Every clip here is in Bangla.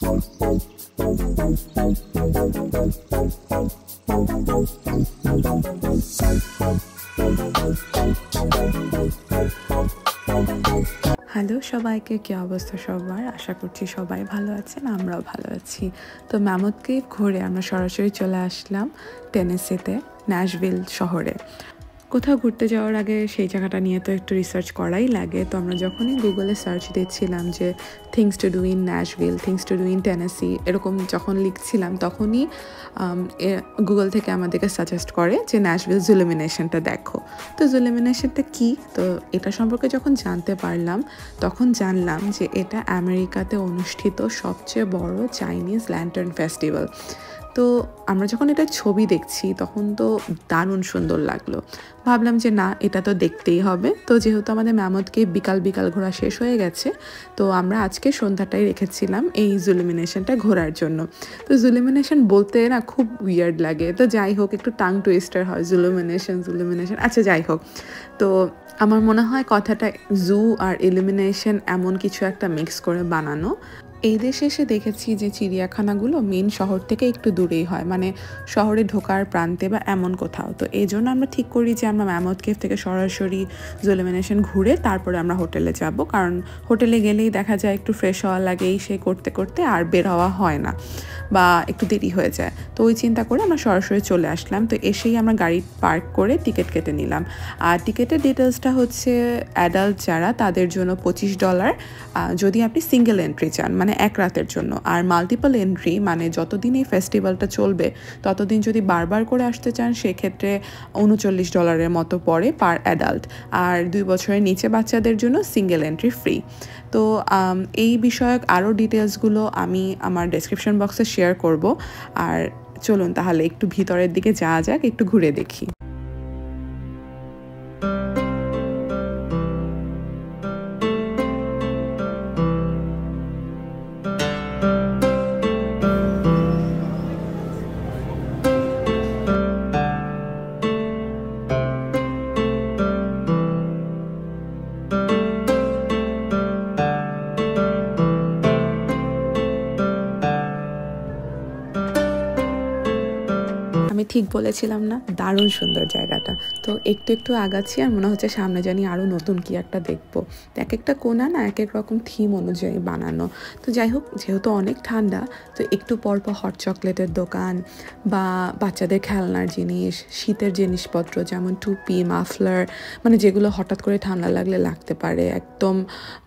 হ্যালো সবাইকে, কি অবস্থা সবার? আশা করছি সবাই ভালো আছেন, আমরাও ভালো আছি। তো ম্যামথ কেভ ঘুরে আমরা সরাসরি চলে আসলাম টেনেসিতে, ন্যাশভিল শহরে। কোথাও ঘুরতে যাওয়ার আগে সেই জায়গাটা নিয়ে তো একটু রিসার্চ করাই লাগে। তো আমরা যখনই গুগলে সার্চ দিচ্ছিলাম যে things to do in Nashville, things to do in Tennessee, এরকম যখন লিখছিলাম তখনই গুগল থেকে আমাদেরকে সাজেস্ট করে যে ন্যাশভিল জুলিমিনেশনটা দেখো। তো জুলিমিনেশনটা কী, তো এটা সম্পর্কে যখন জানতে পারলাম তখন জানলাম যে এটা আমেরিকাতে অনুষ্ঠিত সবচেয়ে বড় চাইনিজ ল্যান্টার্ন ফেস্টিভ্যাল। তো আমরা যখন এটা ছবি দেখছি তখন তো দারুণ সুন্দর লাগলো। ভাবলাম যে না, এটা তো দেখতেই হবে। তো যেহেতু আমাদের ম্যামথকে বিকাল বিকাল ঘোরা শেষ হয়ে গেছে, তো আমরা আজকে সন্ধ্যাটাই রেখেছিলাম এই জুলিমিনেশনটা ঘোরার জন্য। তো জুলিমিনেশন বলতে না খুব উইয়ার্ড লাগে, তো যাই হোক, একটু টাং টুইস্টার হয় জুলিমিনেশন। আচ্ছা যাই হোক, তো আমার মনে হয় কথাটা জু আর ইলুমিনেশন এমন কিছু একটা মিক্স করে বানানো। এই দেশে এসে দেখেছি যে চিড়িয়াখানাগুলো মেন শহর থেকে একটু দূরেই হয়, মানে শহরে ঢোকার প্রান্তে বা এমন কোথাও। তো এই জন্য আমরা ঠিক করি যে আমরা ম্যামথ কেভ থেকে সরাসরি জুলিমিনেশন ঘুরে তারপরে আমরা হোটেলে যাব, কারণ হোটেলে গেলেই দেখা যায় একটু ফ্রেশ হওয়া লাগে, সে করতে করতে আর বের হওয়া হয় না বা একটু দেরি হয়ে যায়। তো ওই চিন্তা করে আমরা সরাসরি চলে আসলাম। তো এসেই আমরা গাড়ি পার্ক করে টিকিট কেটে নিলাম। আর টিকিটের ডিটেলসটা হচ্ছে অ্যাডাল্ট যারা তাদের জন্য $25, যদি আপনি সিঙ্গেল এন্ট্রি চান, মানে এক রাতের জন্য। আর মাল্টিপল এন্ট্রি মানে যতদিন এই ফেস্টিভ্যালটা চলবে ততদিন যদি বারবার করে আসতে চান সেক্ষেত্রে $39 মতো পড়ে পার অ্যাডাল্ট। আর 2 বছরের নিচে বাচ্চাদের জন্য সিঙ্গেল এন্ট্রি ফ্রি। তো এই বিষয়ক আরও ডিটেলসগুলো আমি আমার ডেসক্রিপশন বক্সে শেয়ার করব। আর চলুন তাহলে একটু ভিতরের দিকে যাওয়া যাক, একটু ঘুরে দেখি। আমি ঠিক বলেছিলাম না, দারুণ সুন্দর জায়গাটা। তো একটু একটু আগাচ্ছি আর মনে হচ্ছে সামনে জানি আরও নতুন কি একটা দেখবো। তো এক একটা কোণা না এক এক রকম থিম অনুযায়ী বানানো। তো যাই হোক, যেহেতু অনেক ঠান্ডা, তো একটু পরপর হট চকলেটের দোকান বা বাচ্চাদের খেলনার জিনিস, শীতের জিনিসপত্র যেমন টুপি, মাফলার, মানে যেগুলো হঠাৎ করে ঠান্ডা লাগলে লাগতে পারে। একদম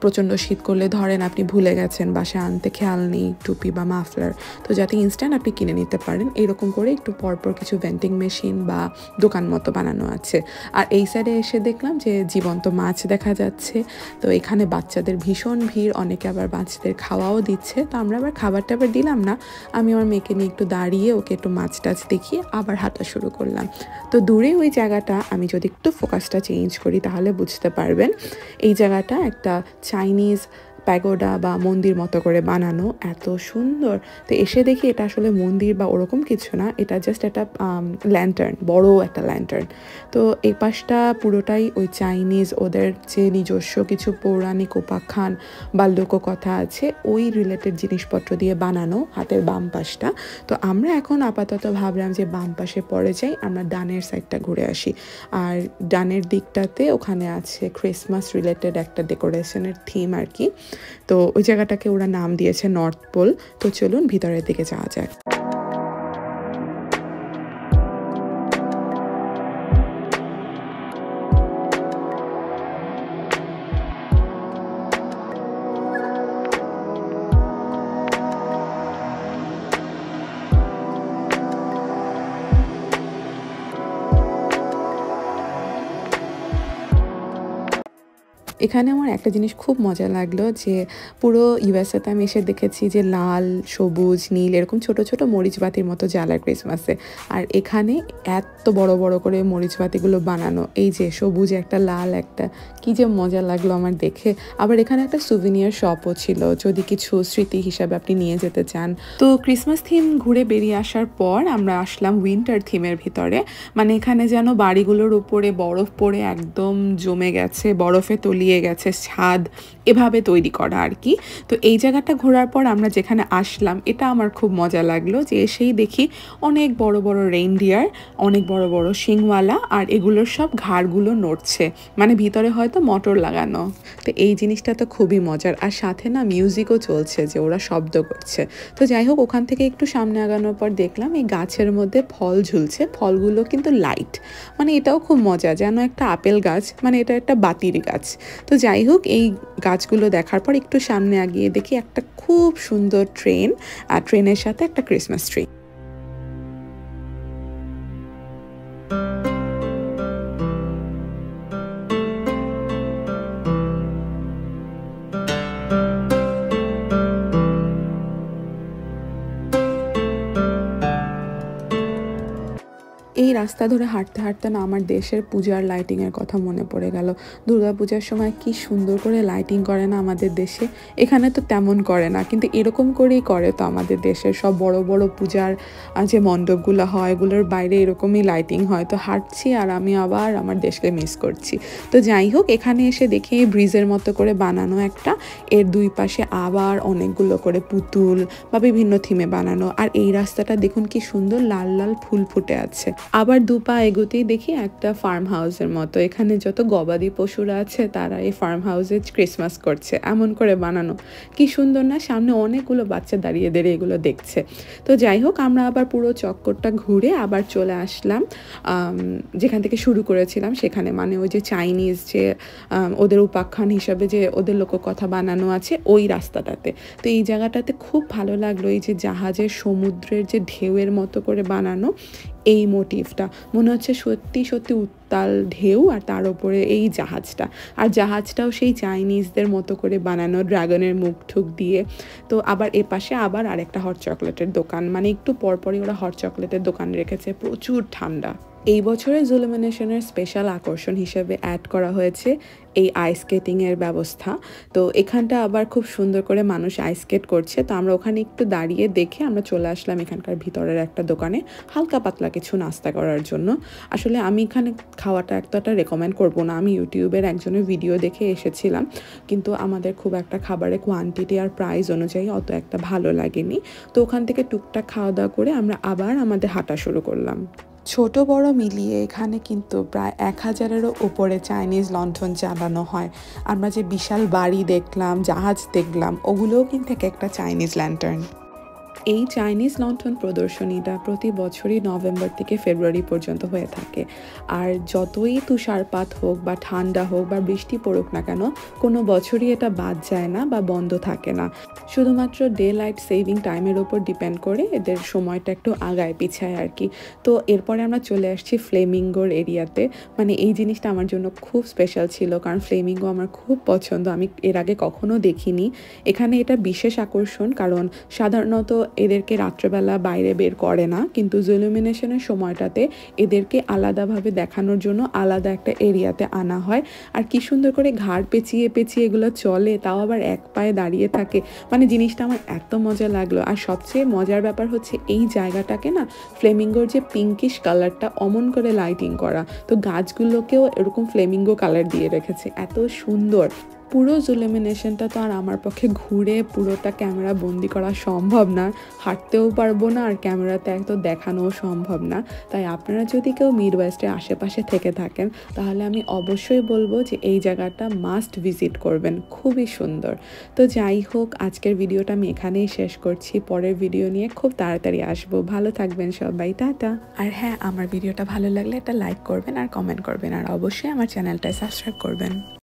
প্রচণ্ড শীত করলে ধরেন আপনি ভুলে গেছেন বাসায় আনতে, খেয়াল নেই টুপি বা মাফলার, তো যাতে ইনস্ট্যান্ট আপনি কিনে নিতে পারেন, এরকম করে একটু পরপর কিছু ভেন্ডিং মেশিন বা দোকান মতো বানানো আছে। আর এই সাইডে এসে দেখলাম যে জীবন্ত মাছ দেখা যাচ্ছে। তো এখানে বাচ্চাদের ভীষণ ভিড়, অনেকে আবার বাচ্চাদের খাওয়াও দিচ্ছে। তো আমরা আবার খাবার টাবার দিলাম না, আমি আমার মেয়েকে নিয়ে একটু দাঁড়িয়ে ওকে একটু মাছ টাছ দেখিয়ে আবার হাঁটা শুরু করলাম। তো দূরে ওই জায়গাটা আমি যদি একটু ফোকাসটা চেঞ্জ করি তাহলে বুঝতে পারবেন এই জায়গাটা একটা চাইনিজ প্যাগোডা বা মন্দির মতো করে বানানো, এত সুন্দর। তো এসে দেখি এটা আসলে মন্দির বা ওরকম কিছু না, এটা জাস্ট একটা ল্যান্টার্ন, বড় একটা ল্যান্টার্ন। তো এই পাশটা পুরোটাই ওই চাইনিজ ওদের যে নিজস্ব কিছু পৌরাণিক উপাখ্যান বা লোককথা আছে ওই রিলেটেড জিনিসপত্র দিয়ে বানানো হাতের বাম পাশটা। তো আমরা এখন আপাতত ভাবলাম যে বাম পাশে পড়ে যাই, আমরা ডানের সাইডটা ঘুরে আসি। আর ডানের দিকটাতে ওখানে আছে ক্রিসমাস রিলেটেড একটা ডেকোরেশনের থিম আর কি। তো ওই জায়গাটাকে ওরা নাম দিয়েছে নর্থ পোল। তো চলুন ভিতরের দিকে যাওয়া যাক। এখানে আমার একটা জিনিস খুব মজা লাগলো যে পুরো ইউএসএতে আমি এসে দেখেছি যে লাল, সবুজ, নীল এরকম ছোট ছোট মরিচবাতির মতো জ্বালায় ক্রিসমাসে। আর এখানে এত বড় বড় করে মরিচবাতিগুলো বানানো, এই যে সবুজ একটা, লাল একটা, কি যে মজা লাগলো আমার দেখে। আবার এখানে একটা সুভিনিয়ার শপও ছিল যদি কিছু স্মৃতি হিসাবে আপনি নিয়ে যেতে চান। তো ক্রিসমাস থিম ঘুরে বেরিয়ে আসার পর আমরা আসলাম উইন্টার থিমের ভিতরে। মানে এখানে যেন বাড়িগুলোর উপরে বরফ পড়ে একদম জমে গেছে, বরফে তলিয়ে গেছে ছাদ এভাবে তৈরি করা আর কি। তো এই জায়গাটা ঘোরার পর আমরা যেখানে আসলাম এটা আমার খুব মজা লাগলো যে এসেই দেখি অনেক বড় বড় রেইনডিয়ার, অনেক বড় বড় শিংওয়ালা, আর এগুলোর সব ঘাড়গুলো নড়ছে, মানে ভিতরে হয়তো মোটর লাগানো। তো এই জিনিসটা তো খুবই মজার, আর সাথে না মিউজিকও চলছে যে ওরা শব্দ করছে। তো যাই হোক, ওখান থেকে একটু সামনে আগানোর পর দেখলাম এই গাছের মধ্যে ফল ঝুলছে, ফলগুলো কিন্তু লাইট, মানে এটাও খুব মজা, যেন একটা আপেল গাছ, মানে এটা একটা বাতির গাছ। তো যাই হোক, এই গাছগুলো দেখার পর একটু সামনে আগিয়ে দেখি একটা খুব সুন্দর ট্রেন, আর ট্রেনের সাথে একটা ক্রিসমাস ট্রি। এই রাস্তা ধরে হাঁটতে হাঁটতে না আমার দেশের পূজার লাইটিংয়ের কথা মনে পড়ে গেল। দুর্গাপূজার সময় কি সুন্দর করে লাইটিং করে না আমাদের দেশে। এখানে তো তেমন করে না, কিন্তু এরকম করেই করে তো আমাদের দেশের সব বড় বড় পূজার যে মণ্ডপগুলো হয় এগুলোর বাইরে এরকমই লাইটিং হয়। তো হাঁটছি আর আমি আবার আমার দেশকে মিস করছি। তো যাই হোক, এখানে এসে দেখি ব্রিজের মতো করে বানানো একটা, এর দুই পাশে আবার অনেকগুলো করে পুতুল বা বিভিন্ন থিমে বানানো। আর এই রাস্তাটা দেখুন কি সুন্দর লাল লাল ফুল ফুটে আছে। আবার দুপা এগোতেই দেখি একটা ফার্ম হাউসের মতো, এখানে যত গবাদি পশুরা আছে তারা এই ফার্ম হাউসে ক্রিসমাস করছে, এমন করে বানানো। কি সুন্দর না, সামনে অনেকগুলো বাচ্চা দাঁড়িয়ে দাঁড়িয়ে এগুলো দেখছে। তো যাই হোক, আমরা আবার পুরো চক্করটা ঘুরে আবার চলে আসলাম যেখান থেকে শুরু করেছিলাম সেখানে, মানে ওই যে চাইনিজ যে ওদের উপাখ্যান হিসাবে যে ওদের লোককথা বানানো আছে ওই রাস্তাটাতে। তো এই জায়গাটাতে খুব ভালো লাগলো, এই যে জাহাজের সমুদ্রের যে ঢেউয়ের মতো করে বানানো এই মোটিভটা, মনে হচ্ছে সত্যি সত্যি উত্তাল ঢেউ আর তার উপরে এই জাহাজটা, আর জাহাজটাও সেই চাইনিজদের মতো করে বানানো ড্রাগনের মুখ ঠুক দিয়ে। তো আবার এপাশে আবার আরেকটা হট চকলেটের দোকান, মানে একটু পরপরই ওরা হট চকলেটের দোকান রেখেছে, প্রচুর ঠান্ডা। এই বছরের জুলুমিনেশনের স্পেশাল আকর্ষণ হিসেবে অ্যাড করা হয়েছে এই আইস স্কেটিংয়ের ব্যবস্থা। তো এখানটা আবার খুব সুন্দর করে মানুষ আইস স্কেট করছে। তো আমরা ওখানে একটু দাঁড়িয়ে দেখে আমরা চলে আসলাম এখানকার ভিতরের একটা দোকানে হালকা পাতলা কিছু নাস্তা করার জন্য। আসলে আমি এখানে খাওয়াটা এতটা রেকমেন্ড করবো না, আমি ইউটিউবের একজনের ভিডিও দেখে এসেছিলাম, কিন্তু আমাদের খুব একটা খাবারের কোয়ান্টিটি আর প্রাইস অনুযায়ী অত একটা ভালো লাগেনি। তো ওখান থেকে টুকটাক খাওয়া দাওয়া করে আমরা আবার আমাদের হাঁটা শুরু করলাম। ছোট বড় মিলিয়ে এখানে কিন্তু প্রায় 1000-এরও উপরে চাইনিজ লণ্ঠন জ্বালানো হয়। আমরা যে বিশাল বাড়ি দেখলাম, জাহাজ দেখলাম, ওগুলোও কিন্তু একটা চাইনিজ ল্যান্টার্ন। এই চাইনিজ লণ্ঠন প্রদর্শনীটা প্রতি বছরই নভেম্বর থেকে ফেব্রুয়ারি পর্যন্ত হয়ে থাকে। আর যতই তুষারপাত হোক বা ঠান্ডা হোক বা বৃষ্টি পড়ুক না কেন, কোনো বছরই এটা বাদ যায় না বা বন্ধ থাকে না। শুধুমাত্র ডে লাইট সেভিং টাইমের ওপর ডিপেন্ড করে এদের সময়টা একটু আগায় পিছায় আর কি। তো এরপরে আমরা চলে আসছি ফ্লেমিঙ্গোর এরিয়াতে। মানে এই জিনিসটা আমার জন্য খুব স্পেশাল ছিল, কারণ ফ্লেমিঙ্গো আমার খুব পছন্দ, আমি এর আগে কখনো দেখিনি। এখানে এটা বিশেষ আকর্ষণ, কারণ সাধারণত এদেরকে রাত্রেবেলা বাইরে বের করে না, কিন্তু জুলুমিনেশনের সময়টাতে এদেরকে আলাদাভাবে দেখানোর জন্য আলাদা একটা এরিয়াতে আনা হয়। আর কি সুন্দর করে ঘাড় পেঁচিয়ে পেঁচিয়ে এগুলো চলে, তাও আবার এক পায়ে দাঁড়িয়ে থাকে। মানে জিনিসটা আমার এত মজা লাগলো। আর সবচেয়ে মজার ব্যাপার হচ্ছে এই জায়গাটাকে না ফ্লেমিঙ্গোর যে পিঙ্কিশ কালারটা অমন করে লাইটিং করা, তো গাছগুলোকেও এরকম ফ্লেমিঙ্গো কালার দিয়ে রেখেছে, এত সুন্দর। পুরো জুলুমিনেশনটা তো আর আমার পক্ষে ঘুরে পুরোটা ক্যামেরা বন্দি করা সম্ভব না, হাঁটতেও পারবো না, আর ক্যামেরাতে একদম দেখানোও সম্ভব না। তাই আপনারা যদি কেউ মিডওয়েস্টের আশেপাশে থেকে থাকেন তাহলে আমি অবশ্যই বলবো যে এই জায়গাটা মাস্ট ভিজিট করবেন, খুবই সুন্দর। তো যাই হোক, আজকের ভিডিওটা আমি এখানেই শেষ করছি, পরের ভিডিও নিয়ে খুব তাড়াতাড়ি আসবো। ভালো থাকবেন সবাই, টাটা। আর হ্যাঁ, আমার ভিডিওটা ভালো লাগলে একটা লাইক করবেন আর কমেন্ট করবেন, আর অবশ্যই আমার চ্যানেলটায় সাবস্ক্রাইব করবেন।